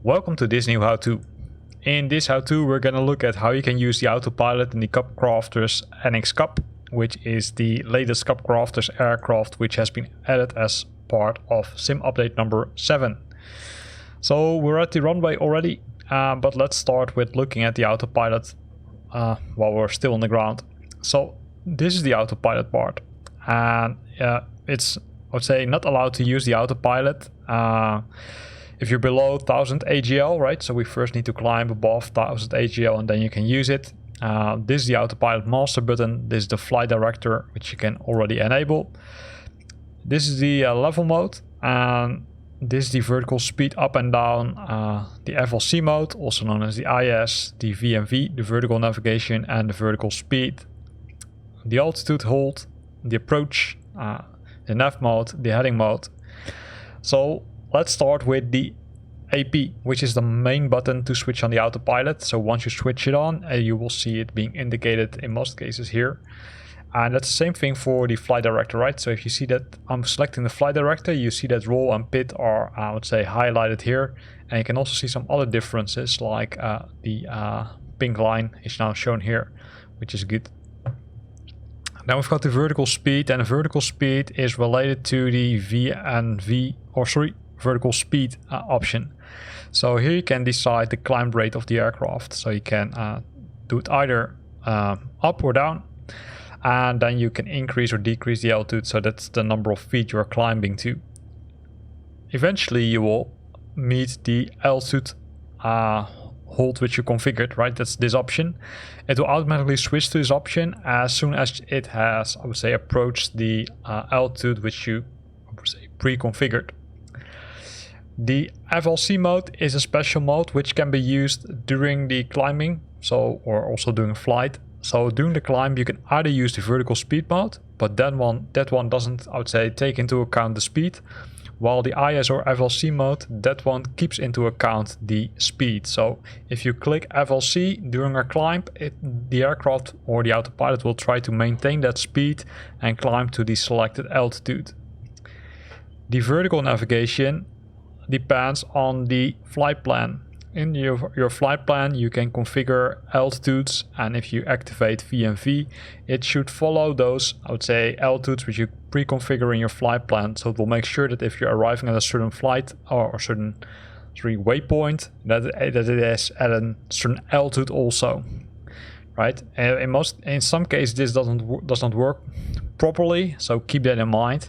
Welcome to this new how-to. In this how-to we're gonna look at how you can use the autopilot in the CubCrafter's NXCub, which is the latest CubCrafter's aircraft which has been added as part of Sim Update number 7. So we're at the runway already, but let's start with looking at the autopilot while we're still on the ground. So this is the autopilot part, and it's, I would say, not allowed to use the autopilot if you're below 1000 AGL, right? So we first need to climb above 1000 AGL and then you can use it. This is the autopilot master button. This is the flight director, which you can already enable. This is the level mode, and this is the vertical speed up and down, the FLC mode, also known as the IS, the VMV, the vertical navigation, and the vertical speed, the altitude hold, the approach, the nav mode, the heading mode. So let's start with the AP, which is the main button to switch on the autopilot. So once you switch it on, you will see it being indicated in most cases here. And that's the same thing for the flight director, right? So if you see that I'm selecting the flight director, you see that roll and pit are, I would say, highlighted here. And you can also see some other differences, like the pink line is now shown here, which is good. Now we've got the vertical speed, and the vertical speed is related to the vertical speed option. So here you can decide the climb rate of the aircraft. So you can do it either up or down, and then you can increase or decrease the altitude. So that's the number of feet you're climbing to. Eventually you will meet the altitude hold which you configured, right? That's this option. It will automatically switch to this option as soon as it has, I would say, approached the altitude which you, I would say, pre-configured. The FLC mode is a special mode which can be used during the climbing, or also during flight. So during the climb you can either use the vertical speed mode, but that one doesn't, I would say, take into account the speed, while the IS or FLC mode, that one keeps into account the speed. So if you click FLC during a climb, the aircraft or the autopilot will try to maintain that speed and climb to the selected altitude. The vertical navigation depends on the flight plan. In your flight plan you can configure altitudes, and if you activate VMV, it should follow those, I would say, altitudes which you pre-configure in your flight plan. So it will make sure that if you're arriving at a certain flight or a certain waypoint, that it is at a certain altitude also, right? In some cases this does not work properly, so keep that in mind.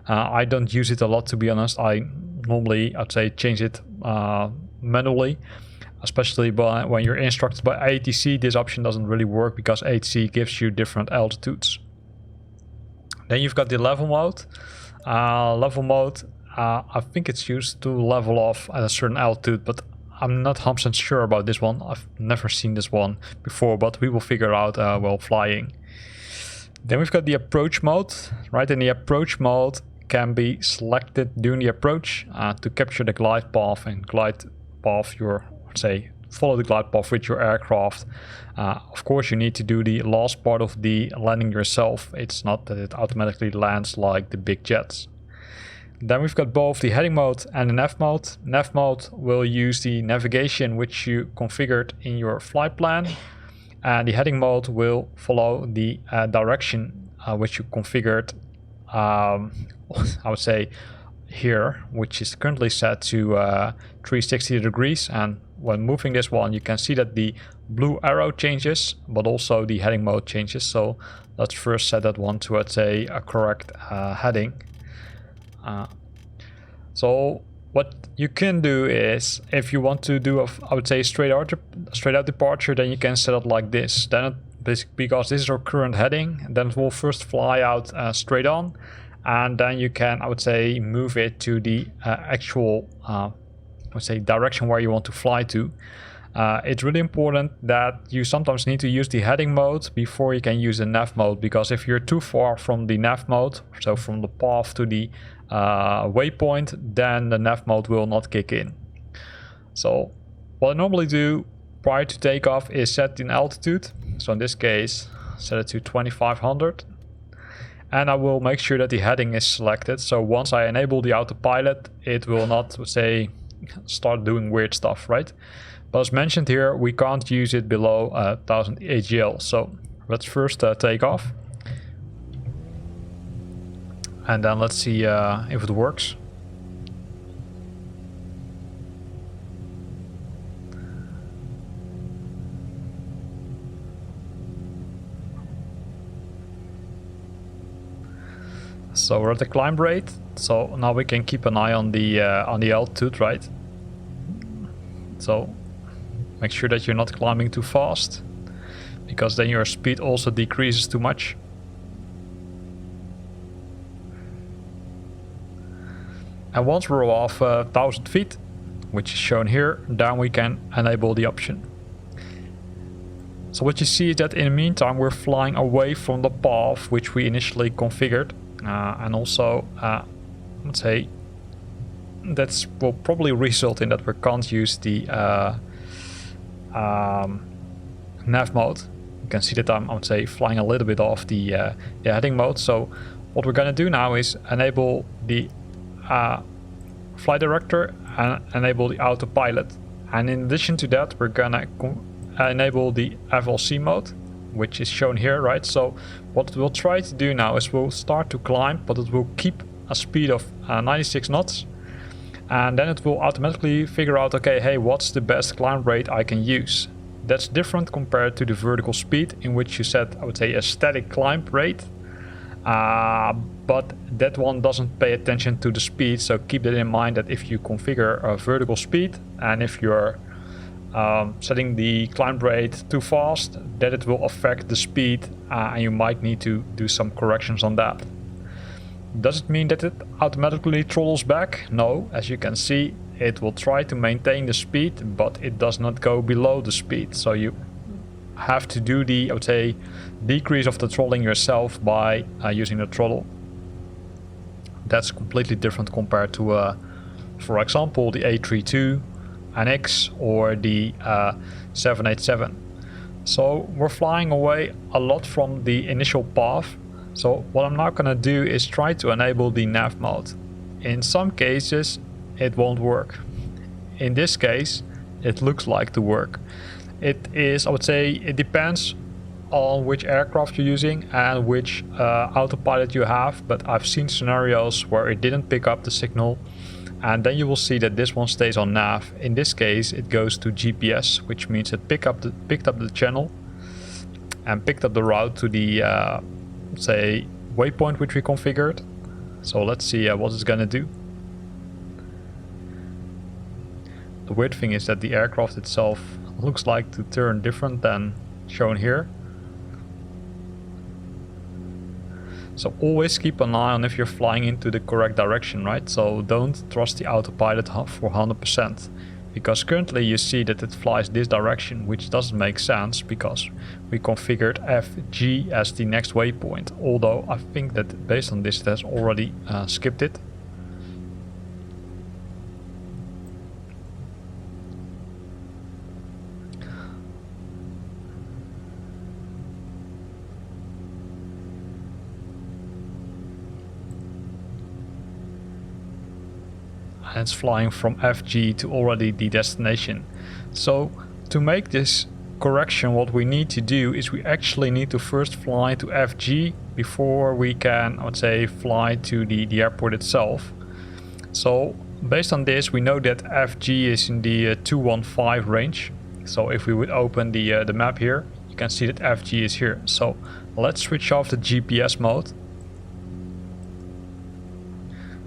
I don't use it a lot, to be honest. I normally, I'd say, change it manually, especially when you're instructed by ATC. This option doesn't really work because ATC gives you different altitudes. Then you've got the level mode. I think it's used to level off at a certain altitude, but I'm not 100% sure about this one. I've never seen this one before, but we will figure out while flying. Then we've got the approach mode, right? In the approach mode can be selected during the approach to capture the glide path and follow the glide path with your aircraft. Of course you need to do the last part of the landing yourself. It's not that it automatically lands like the big jets. Then we've got both the heading mode and the nav mode. Nav mode will use the navigation which you configured in your flight plan, and the heading mode will follow the direction which you configured, I would say, here, which is currently set to 360 degrees. And when moving this one, you can see that the blue arrow changes, but also the heading mode changes. So let's first set that one to, let's say, a correct heading. So what you can do is, if you want to do I would say straight out departure, then you can set it like this. Then because this is our current heading, then it will first fly out straight on, and then you can, I would say, move it to the actual let's say direction where you want to fly to. It's really important that you sometimes need to use the heading mode before you can use the nav mode, because if you're too far from the nav mode, so from the path to the waypoint, then the nav mode will not kick in. So what I normally do prior to takeoff is set an altitude. So in this case, set it to 2500. And I will make sure that the heading is selected. So once I enable the autopilot, it will not say start doing weird stuff, right? But as mentioned here, we can't use it below 1000 AGL. So let's first take off. And then let's see if it works. So we're at the climb rate. So now we can keep an eye on the altitude, right? So make sure that you're not climbing too fast, because then your speed also decreases too much. And once we're off 1000 feet, which is shown here, then we can enable the option. So what you see is that in the meantime we're flying away from the path which we initially configured. And also, let's say, that will probably result in that we can't use the nav mode. You can see that I would say, flying a little bit off the heading mode. So what we're going to do now is enable the flight director and enable the autopilot. And in addition to that, we're going to enable the FLC mode, which is shown here, right? So what we'll try to do now is we'll start to climb, but it will keep a speed of 96 knots. And then it will automatically figure out, okay, hey, what's the best climb rate I can use? That's different compared to the vertical speed, in which you set, I would say, a static climb rate. But that one doesn't pay attention to the speed. So keep that in mind, that if you configure a vertical speed and if you're setting the climb rate too fast, that it will affect the speed, and you might need to do some corrections on that. Does it mean that it automatically throttles back? No, as you can see, it will try to maintain the speed, but it does not go below the speed. So you have to do the, I would say, decrease of the throttling yourself by using the throttle. That's completely different compared to, for example, the A32 NX or the 787. So we're flying away a lot from the initial path. So what I'm now gonna do is try to enable the nav mode. In some cases it won't work. In this case it looks like to work. It is, I would say, it depends on which aircraft you're using and which autopilot you have, but I've seen scenarios where it didn't pick up the signal, and then you will see that this one stays on nav. In this case it goes to GPS, which means it picked up the channel and picked up the route to the say waypoint which we configured. So let's see what it's gonna do. The weird thing is that the aircraft itself looks like to turn different than shown here. So always keep an eye on if you're flying into the correct direction, right? So don't trust the autopilot for 100%, because currently you see that it flies this direction, which doesn't make sense because we configured FG as the next waypoint, although I think that based on this it has already skipped it. And it's flying from FG to already the destination. So to make this correction, what we need to do is we actually need to first fly to FG before we can, I would say, fly to the airport itself. So based on this, we know that FG is in the 215 range. So if we would open the map here, you can see that FG is here. So let's switch off the GPS mode,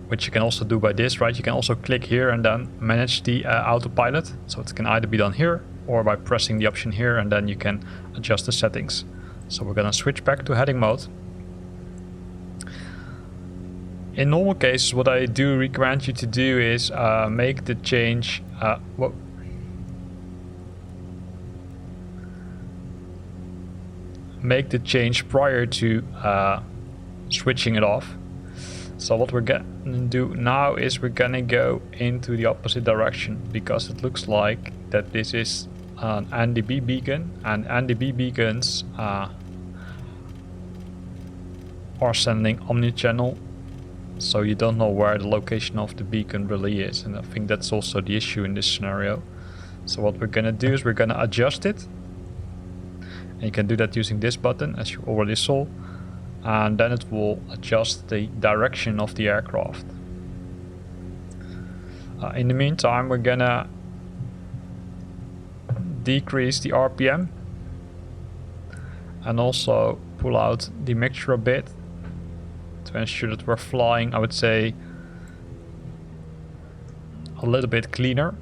which you can also do by this, right? You can also click here and then manage the autopilot. So it can either be done here or by pressing the option here, and then you can adjust the settings. So we're gonna switch back to heading mode. In normal cases, what I do recommend you to do is make the change make the change prior to switching it off. So what we're gonna do now is we're gonna go into the opposite direction, because it looks like that this is an NDB beacon, and NDB beacons are sending omnichannel, so you don't know where the location of the beacon really is, and I think that's also the issue in this scenario. So what we're gonna do is we're gonna adjust it, and you can do that using this button, as you already saw, and then it will adjust the direction of the aircraft. In the meantime, we're gonna decrease the RPM and also pull out the mixture a bit to ensure that we're flying, I would say, a little bit cleaner.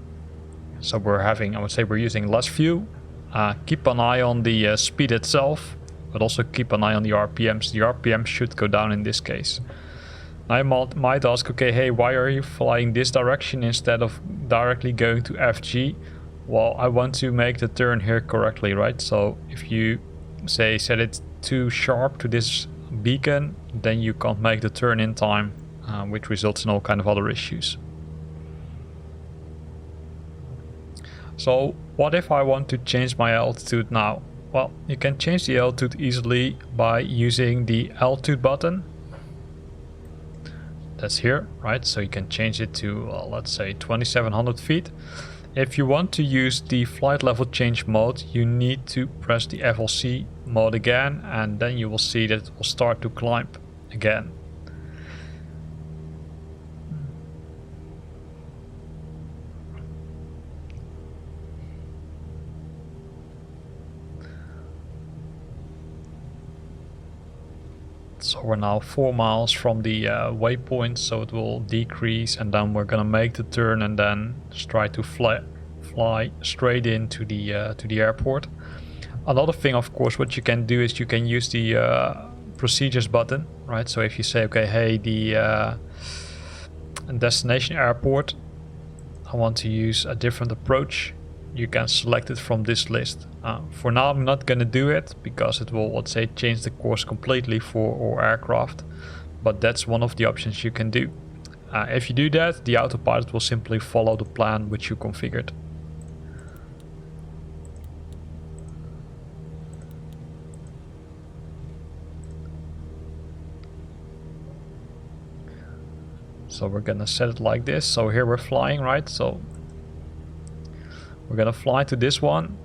So we're having, I would say, we're using less fuel. Keep an eye on the speed itself, but also keep an eye on the RPMs. The RPM should go down in this case. I might ask, okay, hey, why are you flying this direction instead of directly going to FG? Well, I want to make the turn here correctly, right? So if you say set it too sharp to this beacon, then you can't make the turn in time, which results in all kind of other issues. So what if I want to change my altitude now? Well, you can change the altitude easily by using the altitude button. That's here, right? So you can change it to, let's say, 2700 feet. If you want to use the flight level change mode, you need to press the FLC mode again, and then you will see that it will start to climb again. So we're now 4 miles from the waypoint, so it will decrease, and then we're gonna make the turn and then try to fly straight into the airport. Another thing, of course, what you can do is you can use the procedures button, right? So if you say, okay, hey, the destination airport, I want to use a different approach, you can select it from this list. For now, I'm not going to do it because it will, let's say, change the course completely for our aircraft, but that's one of the options you can do. If you do that, the autopilot will simply follow the plan which you configured. So we're gonna set it like this. So here we're flying, right? So we're gonna fly to this one.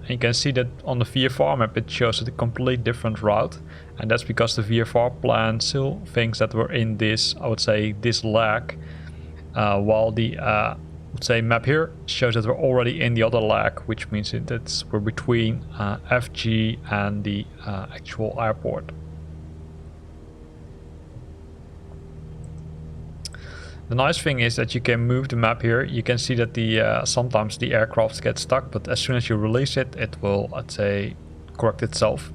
And you can see that on the VFR map it shows a complete different route. And that's because the VFR plan still thinks that we're in this, I would say, this leg. While the, let's say, map here shows that we're already in the other leg, which means that we're between FG and the actual airport. The nice thing is that you can move the map here. You can see that the sometimes the aircraft get stuck, but as soon as you release it, it will, let's say, correct itself.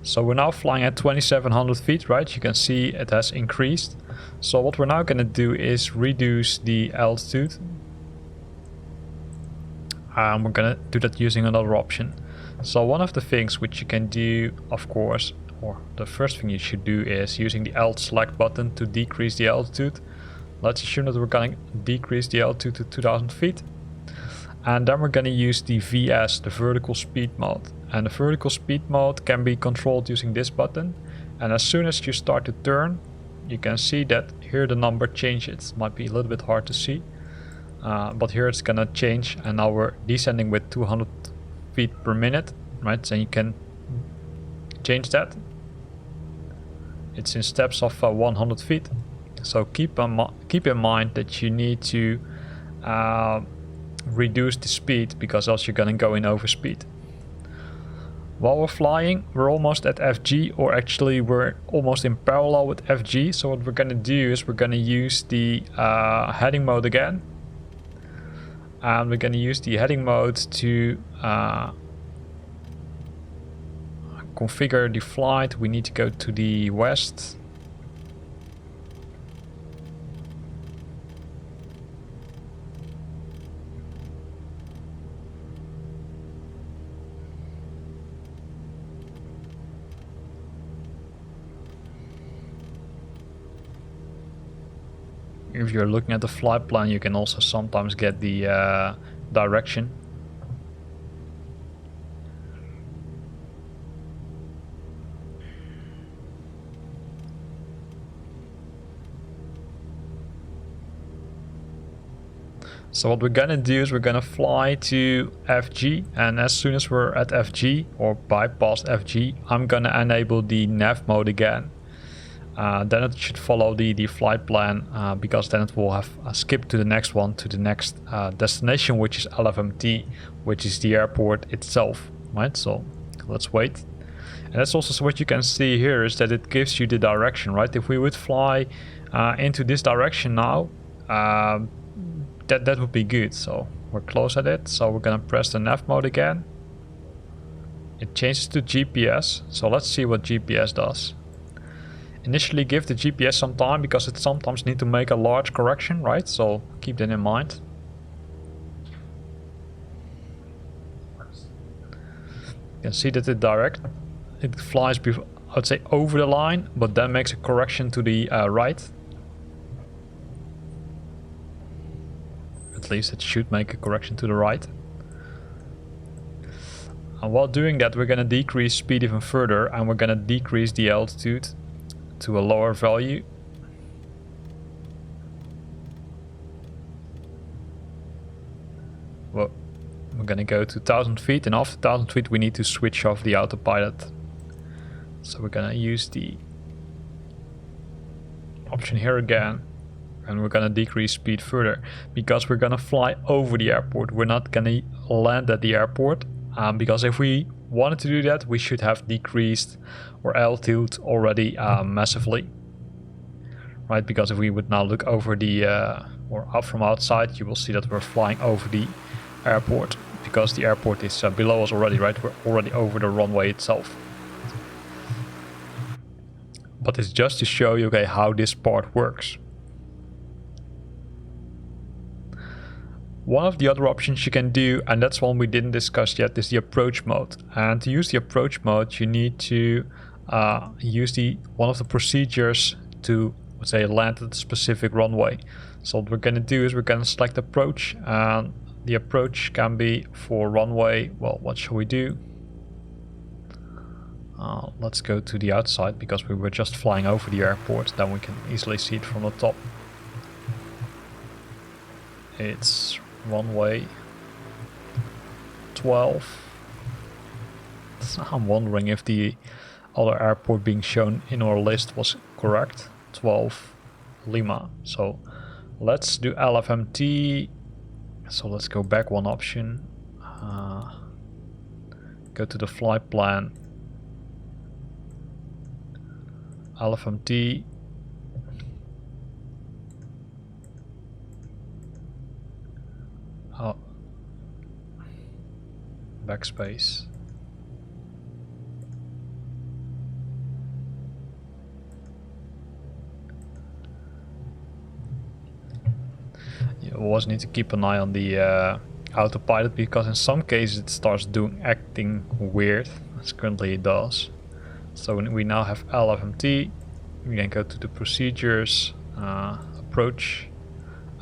So we're now flying at 2700 feet, right? You can see it has increased. So what we're now going to do is reduce the altitude. And we're going to do that using another option. So one of the things which you can do, of course, or the first thing you should do is using the Alt select button to decrease the altitude. Let's assume that we're going to decrease the altitude to 2000 feet. And then we're going to use the VS, the vertical speed mode. And the vertical speed mode can be controlled using this button. And as soon as you start to turn, you can see that here the number changes. It might be a little bit hard to see, but here it's going to change. And now we're descending with 200 feet per minute, right? So you can change that. It's in steps of 100 feet. So keep in mind that you need to reduce the speed, because else you're gonna go in overspeed. While we're flying, we're almost at FG, or actually we're almost in parallel with FG. So what we're gonna do is we're gonna use the heading mode again. And we're going to use the heading mode to configure the flight. We need to go to the west. if you're looking at the flight plan, you can also sometimes get the direction. So what we're gonna do is we're gonna fly to FG, and as soon as we're at FG or bypass FG, I'm gonna enable the nav mode again. Then it should follow the flight plan, because then it will have skipped to the next one, to the next destination, which is LFMT, which is the airport itself, right? So let's wait. And that's also what you can see here, is that it gives you the direction, right? If we would fly into this direction now, that would be good. So we're close at it, so we're gonna press the nav mode again. It changes to GPS, so let's see what GPS does. Initially give the GPS some time, because it sometimes needs to make a large correction, right? So keep that in mind. You can see that it flies before, I would say, over the line, but then makes a correction to the right. At least it should make a correction to the right. And while doing that, we're going to decrease speed even further, and we're going to decrease the altitude to a lower value. Well, we're going to go to 1000 feet, and after 1000 feet we need to switch off the autopilot. So we're going to use the option here again, and we're going to decrease speed further, because we're going to fly over the airport. We're not going to land at the airport, because if we wanted to do that, we should have decreased our altitude already massively, right? Because if we would now look over the or out from outside, you will see that we're flying over the airport, because the airport is below us already, right? We're already over the runway itself. But it's just to show you, okay, how this part works. One of the other options you can do, and that's one we didn't discuss yet, is the approach mode. And to use the approach mode, you need to use one of the procedures to, let's say, land at a specific runway. So what we're going to do is we're going to select approach, and the approach can be for runway. Well, what shall we do? Let's go to the outside, because we were just flying over the airport. Then we can easily see it from the top. It's runway 12. So I'm wondering if the other airport being shown in our list was correct. 12 Lima. So let's do LFMT. So let's go back one option. Go to the flight plan. LFMT. Oh. Backspace. You always need to keep an eye on the autopilot, because in some cases it starts acting weird, as currently it does. So we now have LFMT. We can go to the procedures, approach,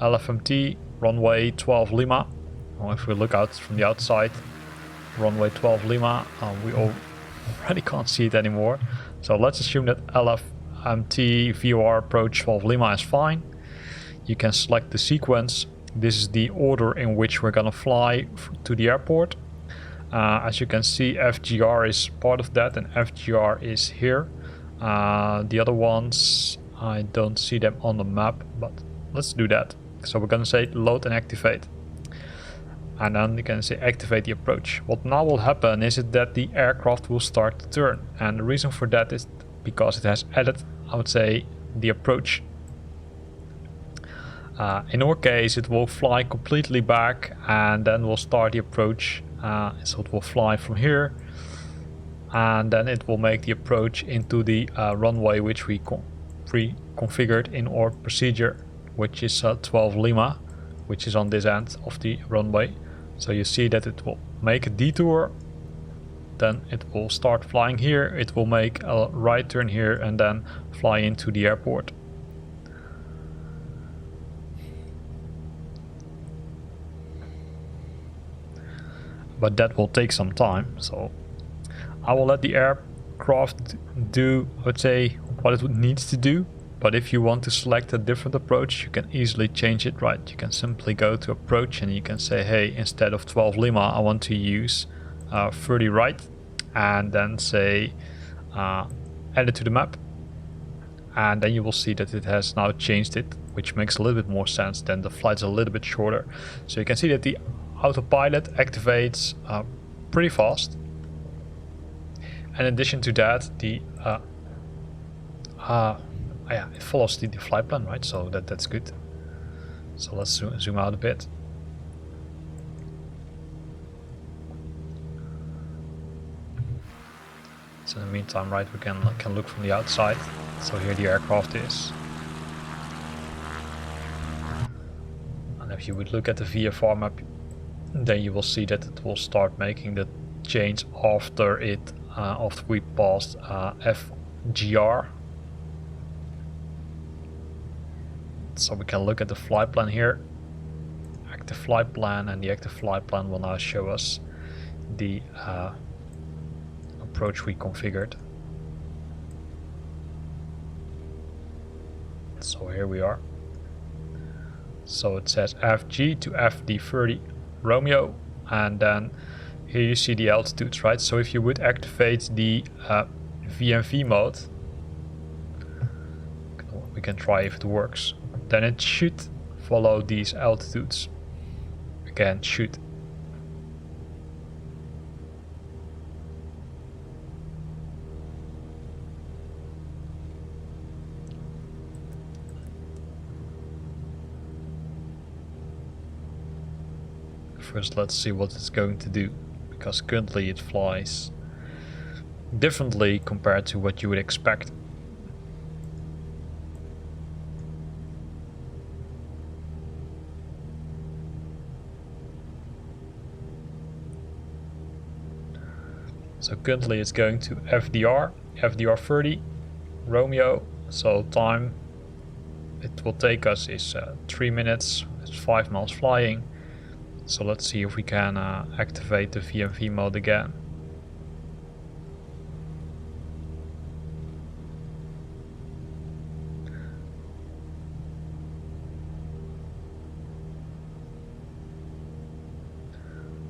LFMT, runway 12 Lima. Well, if we look out from the outside, runway 12 Lima, we already can't see it anymore. So let's assume that LFMT VOR approach 12 Lima is fine. You can select the sequence. This is the order in which we're gonna fly to the airport. As you can see, FGR is part of that, and FGR is here. The other ones, I don't see them on the map, but let's do that. So we're gonna say load and activate. And then you can say activate the approach. What now will happen is that the aircraft will start to turn. And the reason for that is because it has added, I would say, the approach. In our case, it will fly completely back, and then we'll start the approach. So it will fly from here, and then it will make the approach into the runway which we pre-configured in our procedure, which is 12 Lima, which is on this end of the runway. So you see that it will make a detour, then it will start flying here, it will make a right turn here, and then fly into the airport. but that will take some time. So I will let the aircraft do, I would say, what it needs to do. But if you want to select a different approach, you can easily change it, right? You can simply go to approach and you can say, hey, instead of 12 Lima, I want to use 30 right, and then say add it to the map. And then you will see that it has now changed it, which makes a little bit more sense. Then the flight's a little bit shorter. So you can see that the autopilot activates pretty fast. In addition to that, the yeah, it follows the flight plan, right? So that's good. So let's zoom out a bit. So in the meantime, right, we can look from the outside. So here the aircraft is. And if you would look at the VFR map, then you will see that it will start making the change after we passed FGR. So we can look at the flight plan here, active flight plan, and the active flight plan will now show us the approach we configured. So here we are. So it says FG to FD30 Romeo, and then here you see the altitudes, right? So if you would activate the VMV mode, we can try if it works. Then it should follow these altitudes. Again, should. First, let's see what it's going to do, because currently it flies differently compared to what you would expect. So currently it's going to FDR 30 Romeo. So time it will take us is 3 minutes. It's 5 miles flying. So let's see if we can activate the VMV mode again.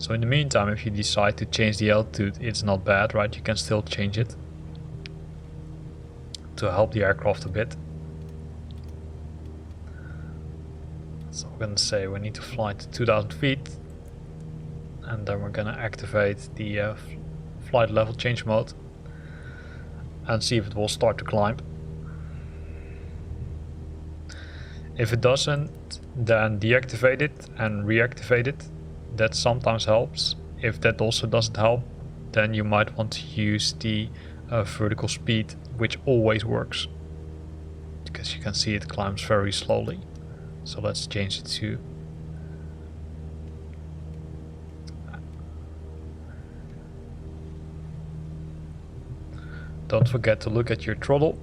So in the meantime, if you decide to change the altitude, it's not bad, right? You can still change it to help the aircraft a bit. So we're going to say we need to fly to 2000 feet, and then we're going to activate the flight level change mode and see if it will start to climb. If it doesn't, then deactivate it and reactivate it. That sometimes helps. If that also doesn't help, then you might want to use the vertical speed, which always works, because you can see it climbs very slowly. So let's change it to don't forget to look at your throttle.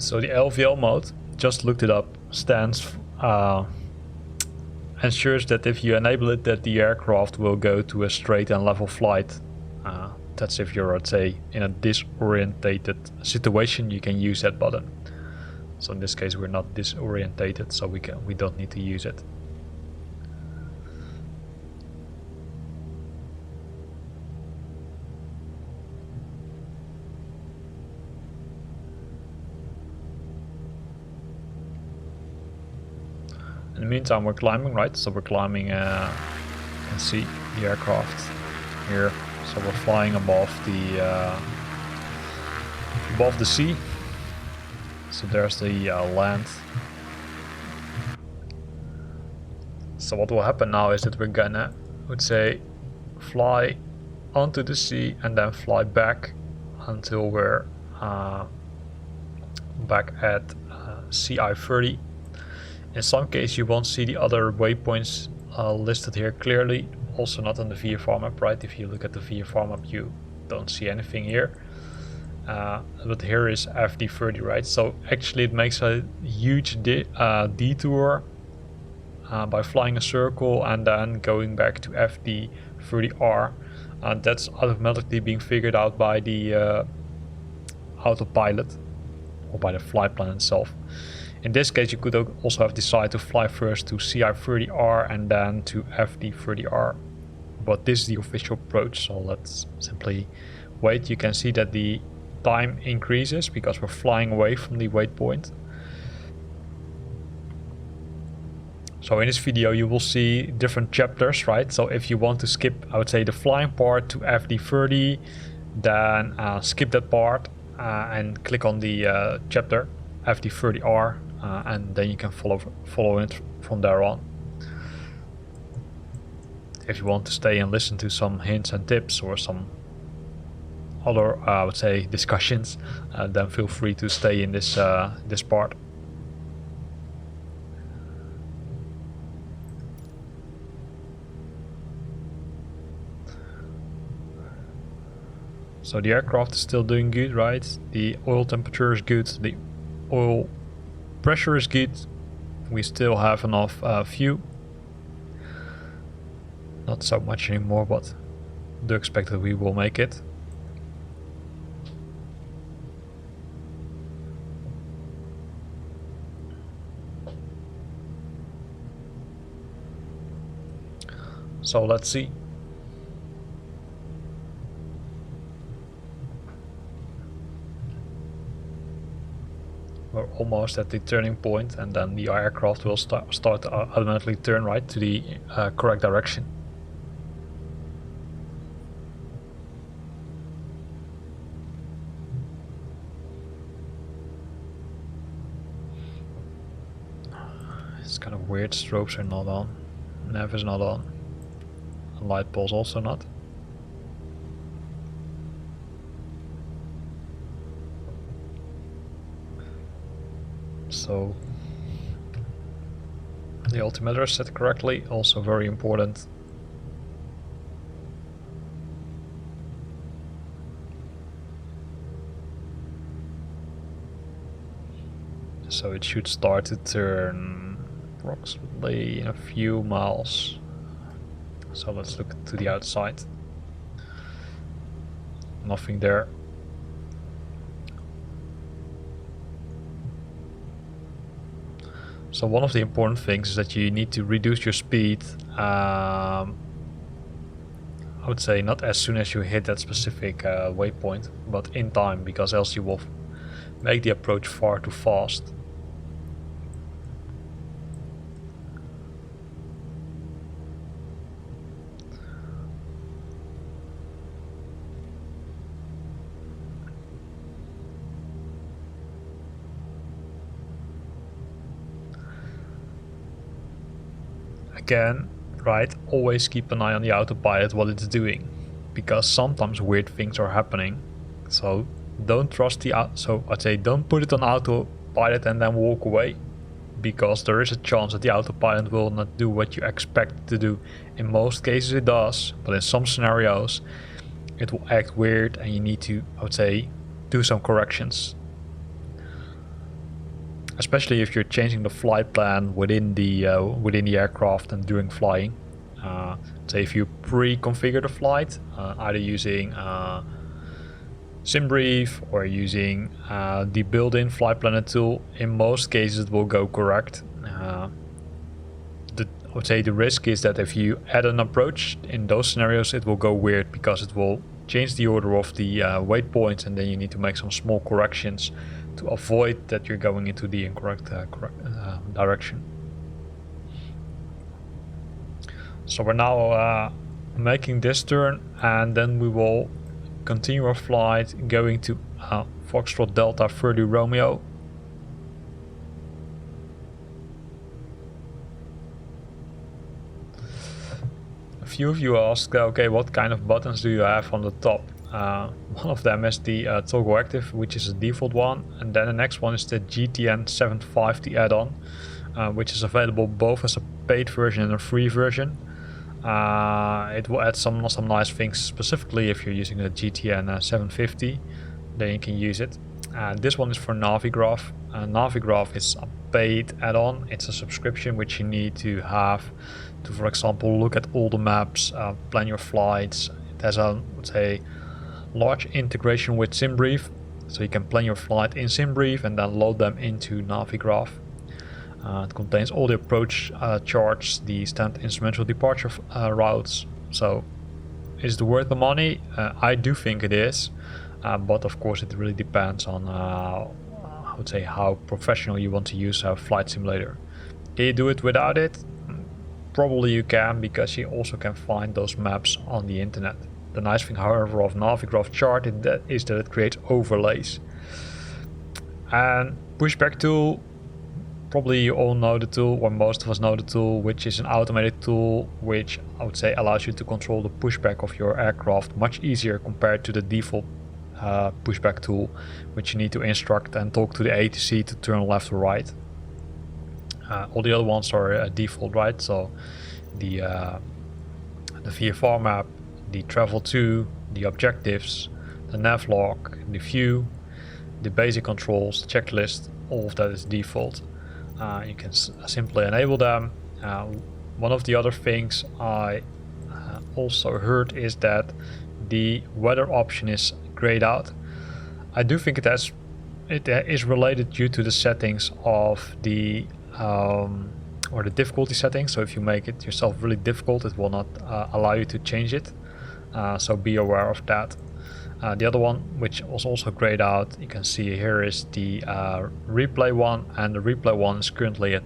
So the LVL mode, just looked it up, ensures that if you enable it, that the aircraft will go to a straight and level flight. That's if you're, let's say, in a disorientated situation, you can use that button. So in this case, we're not disorientated, so we don't need to use it. In the meantime, we're climbing, right? So we're climbing, you can see the aircraft here. So we're flying above the sea. So there's the land. So what will happen now is that we're gonna, I would say, fly onto the sea and then fly back until we're back at CI30. In some case you won't see the other waypoints listed here clearly, also not on the VFR map, right? If you look at the VFR map you don't see anything here, but here is FD30, right? So actually it makes a huge detour by flying a circle and then going back to FD30R. That's automatically being figured out by the autopilot or by the flight plan itself. In this case you could also have decided to fly first to CI30R and then to FD30R, but this is the official approach, so let's simply wait. You can see that the time increases because we're flying away from the waypoint. So in this video you will see different chapters, right? So if you want to skip, I would say, the flying part to FD30, then skip that part and click on the chapter FD30R, and then you can follow it from there on. If you want to stay and listen to some hints and tips or some other, I would say, discussions, then feel free to stay in this this part. So the aircraft is still doing good, right? The oil temperature is good, the oil pressure is good. We still have enough fuel. Not so much anymore, but do expect that we will make it. So let's see. We're almost at the turning point, and then the aircraft will start to automatically turn right to the correct direction. It's kind of weird, strobes are not on, nav is not on, and light poles also not. So the altimeter is set correctly, also very important. So it should start to turn approximately in a few miles. So let's look to the outside. Nothing there. So one of the important things is that you need to reduce your speed, I would say not as soon as you hit that specific waypoint, but in time, because else you will make the approach far too fast. Again, right, always keep an eye on the autopilot, what it's doing, because sometimes weird things are happening. So don't trust so I'd say don't put it on autopilot and then walk away, because there is a chance that the autopilot will not do what you expect it to do. In most cases it does, but in some scenarios it will act weird and you need to, I would say, do some corrections. Especially if you're changing the flight plan within the aircraft and during flying. Say if you pre-configure the flight, either using SimBrief or using the built-in flight planner tool, in most cases it will go correct. I would say the risk is that if you add an approach, in those scenarios it will go weird, because it will change the order of the waypoints, and then you need to make some small corrections to avoid that you're going into the incorrect direction. So we're now making this turn, and then we will continue our flight going to Foxtrot Delta 30 Romeo. few of you asked, okay, what kind of buttons do you have on the top? One of them is the toggle active, which is a default one, and then the next one is the GTN 750 add-on, which is available both as a paid version and a free version. It will add some nice things, specifically if you're using the GTN 750, then you can use it. This one is for Navigraph. Navigraph is a paid add-on. It's a subscription which you need to have to, for example, look at all the maps, plan your flights. It has a, let's say, large integration with SimBrief, so you can plan your flight in SimBrief and then load them into Navigraph. It contains all the approach charts, the standard instrumental departure routes. So is it worth the money? I do think it is, but of course it really depends on I would say how professional you want to use a flight simulator. Can you do it without it? Probably you can, because you also can find those maps on the internet. The nice thing, however, of Navigraph chart is that it creates overlays. And pushback tool, probably you all know the tool, or most of us know the tool, which is an automated tool which I would say allows you to control the pushback of your aircraft much easier compared to the default pushback tool, which you need to instruct and talk to the ATC to turn left or right. All the other ones are default, right? So the VFR map, the travel to, the objectives, the nav log, the view, the basic controls, the checklist, all of that is default. You can simply enable them. One of the other things I also heard is that the weather option is grayed out. I do think it is related due to the settings of the or the difficulty settings. So if you make it yourself really difficult, it will not allow you to change it. So be aware of that. The other one, which was also grayed out, you can see here, is the replay one, and the replay one is currently a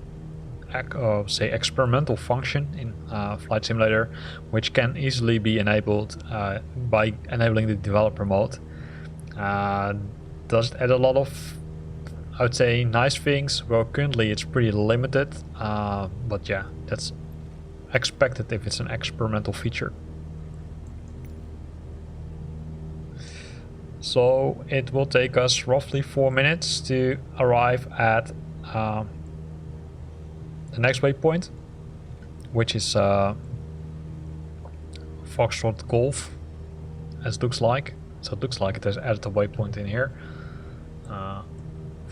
say experimental function in Flight Simulator, which can easily be enabled by enabling the developer mode. Does it add a lot of, I would say, nice things? Well, currently it's pretty limited, but yeah, that's expected if it's an experimental feature. So it will take us roughly 4 minutes to arrive at the next waypoint, which is Foxtrot Golf, as it looks like. So it looks like it has added a waypoint in here.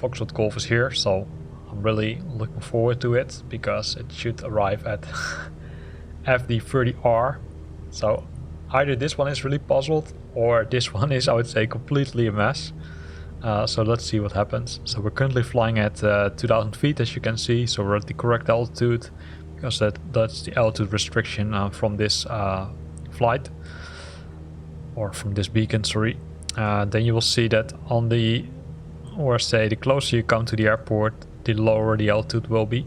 Foxtrot Golf is here, so I'm really looking forward to it, because it should arrive at FD30R. So either this one is really puzzled, or this one is, I would say, completely a mess. So let's see what happens. So we're currently flying at 2000 feet, as you can see, so we're at the correct altitude, because that's the altitude restriction from this flight, or from this beacon, sorry. Then you will see that on the, or say, the closer you come to the airport, the lower the altitude will be.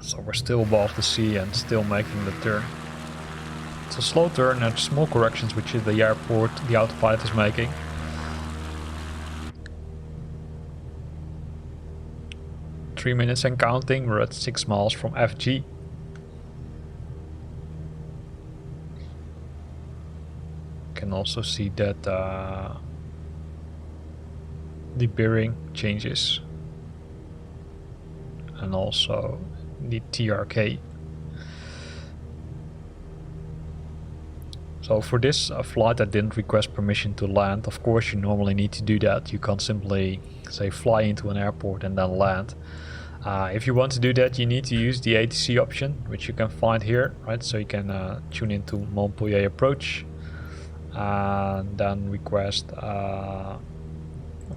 So we're still above the sea and still making the turn. It's a slow turn and small corrections which the airport, the autopilot is making. Three minutes and counting, we're at 6 miles from FG. Can also see that the bearing changes, and also the TRK. So for this flight I didn't request permission to land. Of course you normally need to do that. You can't simply say fly into an airport and then land. If you want to do that, you need to use the ATC option, which you can find here, right? So you can tune into Montpellier approach and then request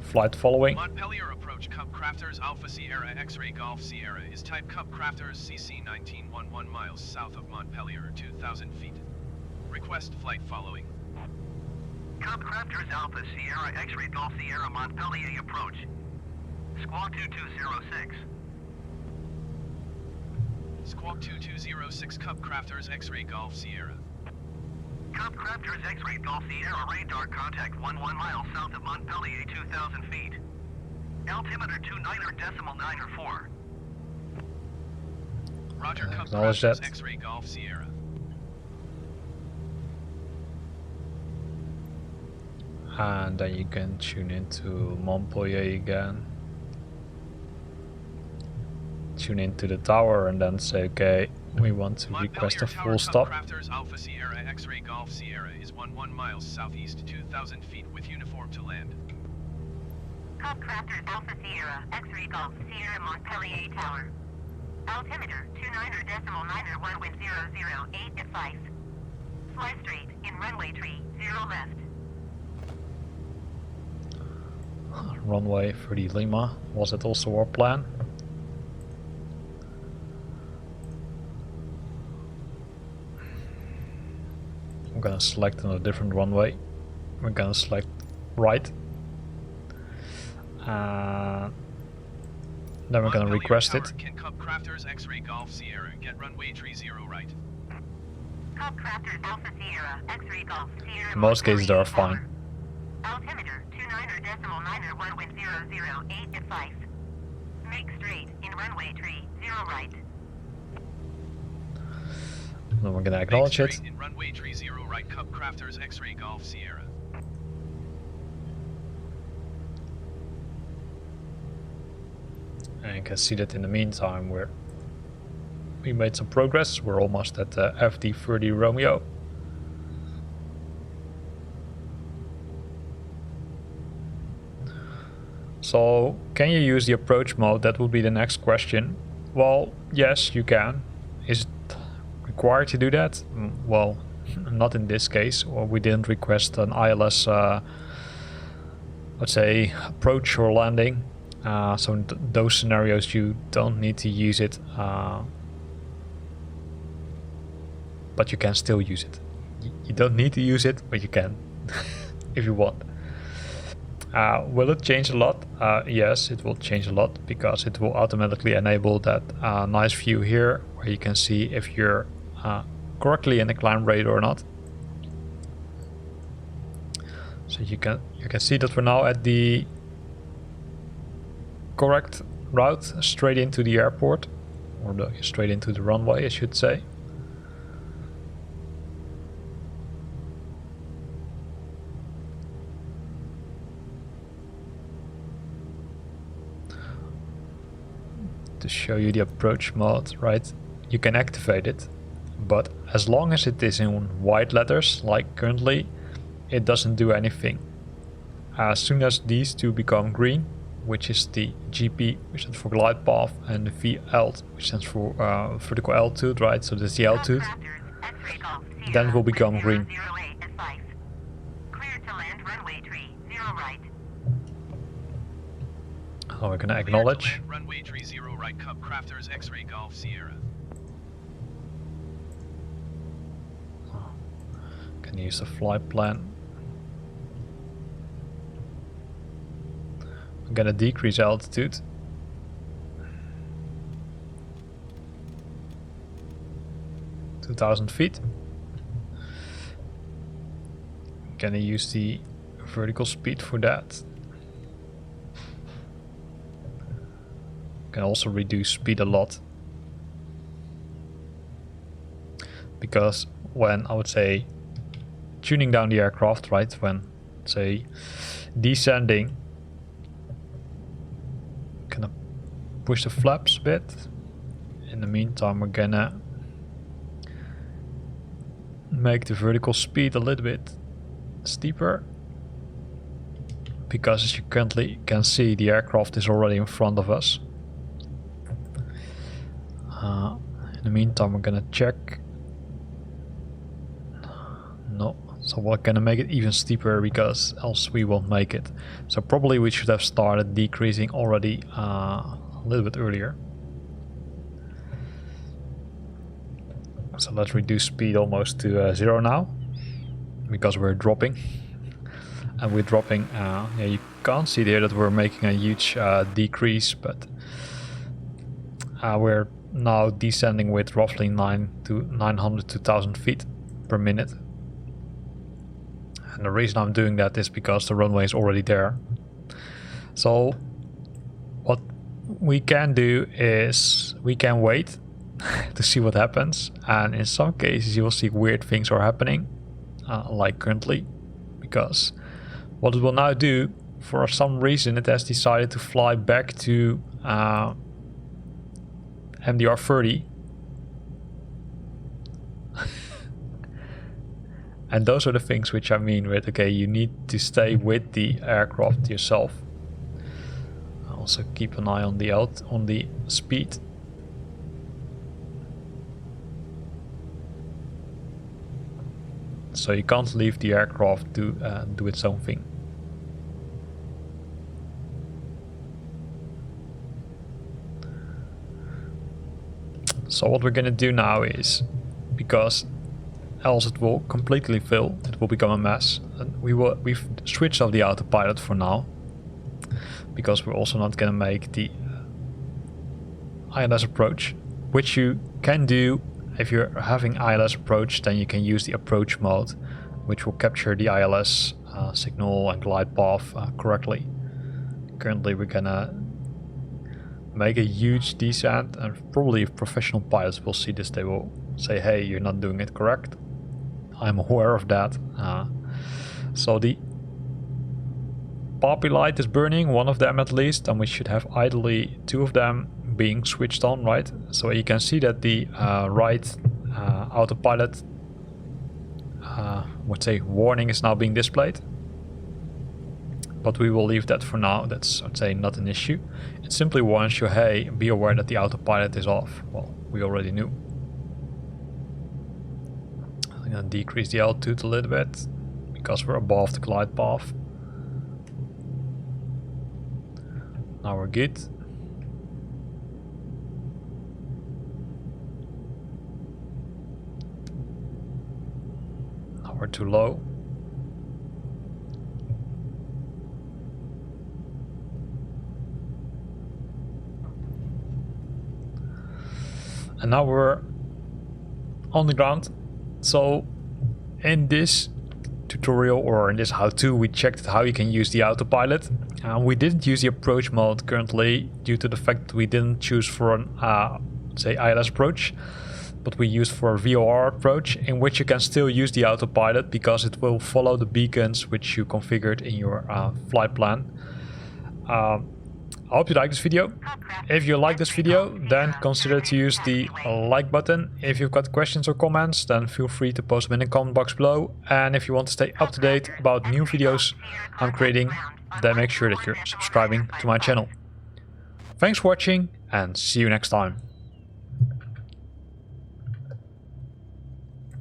flight following. Montpellier approach CubCrafters Alpha Sierra X-Ray Golf Sierra is type CubCrafters CC 1911 miles south of Montpellier, 2000 feet. Request flight following. CubCrafters Alpha Sierra X-Ray Golf Sierra Montpellier approach. Squawk 2206. Squawk 2206 CubCrafters X-Ray Golf Sierra. CubCrafter's X-ray Golf Sierra radar contact 11 miles south of Montpellier, 2,000 feet. Altimeter 29.94. Roger, Acknowledge CubCrafter's that. X-ray Golf Sierra. And then you can tune into Montpellier again. Tune into the tower and then say, okay, we want to request a Montpelier full Tower, stop. CubCrafter's Alpha Sierra X-ray Golf Sierra is 11 miles southeast, 2,000 feet with uniform to land. CubCrafter's Alpha Sierra X-ray Golf Sierra Montpellier Tower. Altimeter 29.91 with 008 at 5. Fly straight in runway tree 0 left. Runway 30 Lima. Was it also our plan? I'm gonna select on a different runway. We're gonna select right. Then we're gonna Montpelier request Tower, it. Can CubCrafter's X-ray Golf Sierra get runway tree 0 right? CubCrafter's Alpha Sierra X-ray Golf Sierra In most cases, they are Montpellier fine. Tower. Altimeter 29.91 with 008 at 5. Make straight in runway tree 0 right. Then we're gonna acknowledge Make it. straight in runway tree 0 right, CubCrafter's X-ray Golf Sierra. And you can see that in the meantime we made some progress. We're almost at FD30 Romeo. So, can you use the approach mode? That would be the next question. Well, yes, you can. Is it required to do that? Well, not in this case. Or we didn't request an ILS, let's say, approach or landing. So in those scenarios, you don't need to use it, but you can still use it. You don't need to use it, but you can, if you want. Will it change a lot? Yes, it will change a lot because it will automatically enable that nice view here where you can see if you're correctly in the climb rate or not. So you can see that we're now at the correct route straight into the airport, or straight into the runway, I should say. To show you the approach mode, right? You can activate it, but as long as it is in white letters, like currently, it doesn't do anything. As soon as these two become green, which is the GP, which stands for glide path, and the VL, which stands for vertical altitude, right? So this is the altitude. Then it will become green. Clear to land runway tree 0 right. Oh, we're gonna Clear to acknowledge. land runway tree 0 right, CubCrafter's X-ray Golf Sierra. Can use the flight plan. I'm gonna decrease altitude. to 2,000 feet. Gonna use the vertical speed for that. Can also reduce speed a lot. Because when I would say tuning down the aircraft, right, when say descending, gonna push the flaps a bit. In the meantime, we're gonna make the vertical speed a little bit steeper, because as you currently can see, the aircraft is already in front of us. In the meantime, we're gonna check. No, so we're gonna make it even steeper because else we won't make it. So probably we should have started decreasing already a little bit earlier. So let's reduce speed almost to 0 now, because we're dropping. And we're dropping, yeah, you can't see there that we're making a huge decrease, but we're now descending with roughly 900 to 1,000 feet per minute. And the reason I'm doing that is because the runway is already there. So what we can do is we can wait to see what happens. And in some cases you will see weird things are happening, like currently. Because what it will now do, for some reason it has decided to fly back to MDR 30. And those are the things which I mean with, okay, you need to stay with the aircraft yourself. Also keep an eye on the speed. So you can't leave the aircraft to do its own thing. So what we're gonna do now is, because else it will completely fail, it will become a mess. And we've switched off the autopilot for now, because we're also not gonna make the ILS approach, which you can do. If you're having ILS approach, then you can use the approach mode, which will capture the ILS signal and glide path correctly. Currently we're gonna make a huge descent, and probably if professional pilots will see this, they will say, hey, you're not doing it correct. I'm aware of that. So the poppy light is burning, one of them at least, and we should have idly 2 of them being switched on, right? So you can see that the right autopilot warning is now being displayed. But we will leave that for now. That's, I'd say, not an issue. It simply warns you, hey, be aware that the autopilot is off. Well, we already knew. I'm gonna decrease the altitude a little bit because we're above the glide path. Now we're good. Now we're too low. And now we're on the ground. So in this tutorial, or in this how-to, we checked how you can use the autopilot. We didn't use the approach mode currently due to the fact that we didn't choose for an say ILS approach, but we used for a VOR approach, in which you can still use the autopilot because it will follow the beacons which you configured in your flight plan. I hope you like this video. If you like this video, then consider to use the like button. If you've got questions or comments, then feel free to post them in the comment box below. And if you want to stay up to date about new videos I'm creating, then make sure that you're subscribing to my channel. Thanks for watching, and see you next time.